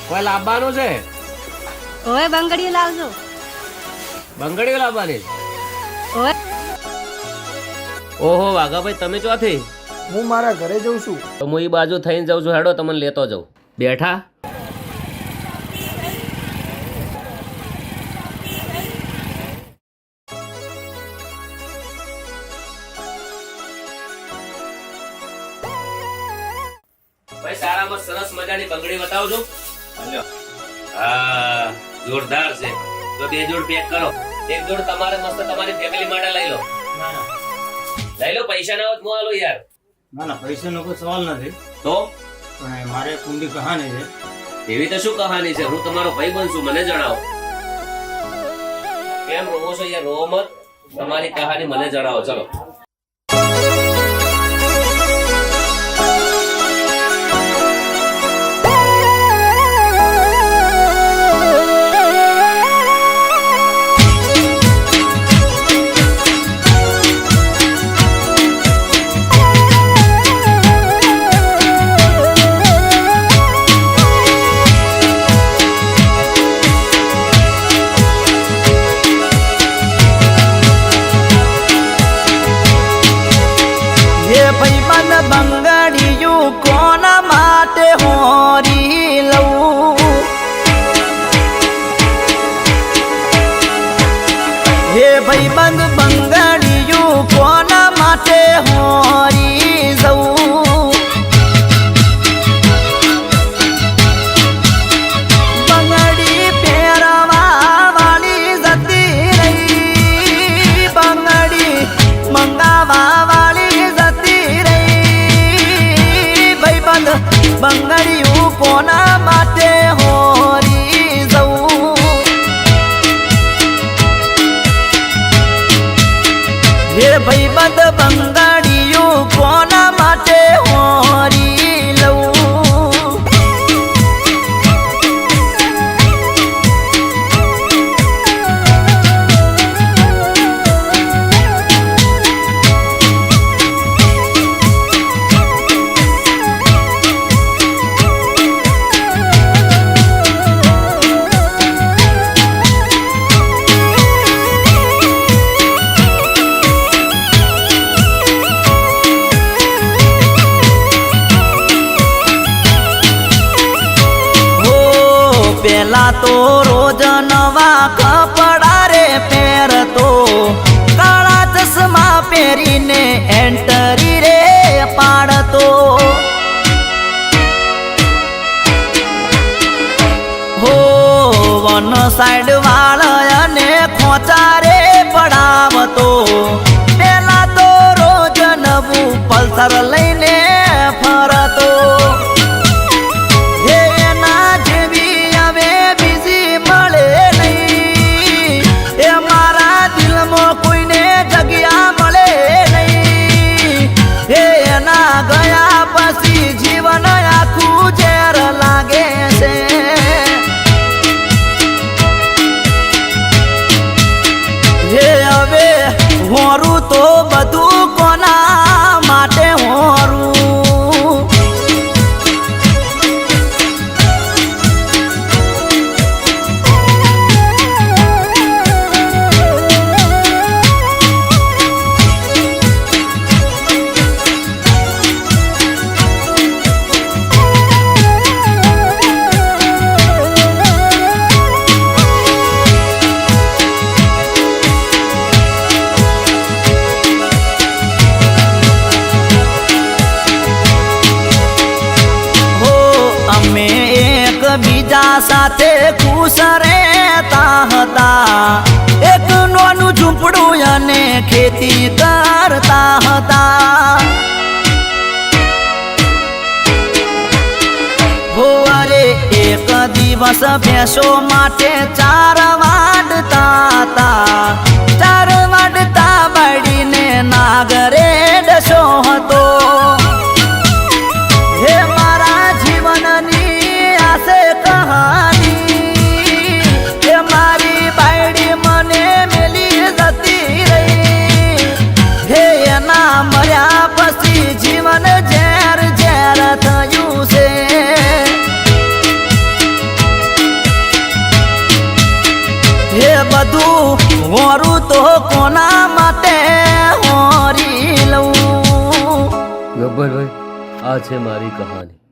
કોઈ લાવવાનું છે? ઓય બંગડીઓ લાવજો. બંગડીઓ લાવવાની? ઓય ઓહો વાઘાભાઈ, તમે ચોથી? હું મારા ઘરે જઉં છું. તો હું એ બાજુ થઈને જાઉં છું. હેડો, તમને લેતો જાઉં. બેઠા ભાઈ, સારામાં સરસ મજાની બંગડી બતાવજો. હા, જોરદાર છે. તો 2 જોડ પેક કરો. 1 જોડ તમારે મસ્ત તમારી ફેમિલી માટે લઈ લો. લઈ લો, પૈસા ના હોત હું આલો યાર. ના પૈસાનો કોઈ સવાલ નથી, તો પણ મારે એક ઊંડી કહાની છે. એવી તો શું કહાની છે? હું તમારો ભાઈ બનશું, મને જણાવો. કેમ રોવો છો યાર? રોવો મત. તમારી કહાની મને જણાવો. ચલો. બંગડીયું કોના માટે હોરી લઉં? હે ભાઈબંધ, બંગડીયું કોના માટે હોરી જવું? બંગડી પહેરવા વાળી જતી રહી, બંગડી મંગાવા વાળી જતી રહી. બંગડીયું કોના માટે હોરી જવું? હે ભાઈબંધ, બંગડીયું કોના માટે હોરી લઉં? પેલા તો રોજ નવા કપડા રે પહેરતો, કાળા ચશ્મા પહેરીને એન્ટરી રે પાડતો. હો વન સાઈડ વાળને ખોચા રે પડાવતો. પેલા તો રોજ નવું પલ્સર લઈને ફરતો. ગયા પછી જીવન આખું ઝેર લાગે છે. હે હવે હોરું તો બધું કોના માટે હોરું? બીજા સાથે ખુશ રહેતા હતા, એક નાનું ઝૂંપડું અને ખેતી કરતા હતા. હો અરે એક દિવસ ભેંસો માટે ચાર વાડતા હતા. ચાર વાડતા બાળીને નાગરે ડસો હતો. હે મારા જીવનની કહાની, એ મારી બાયડી મને મેલી જતી રહી. હે એના મર્યા પછી જીવન ઝેર ઝેર થયું છે. હે બધું હોરું તો કોના માટે હોરી લઉં. ગબ્બરભાઈ, આ છે મારી કહાની.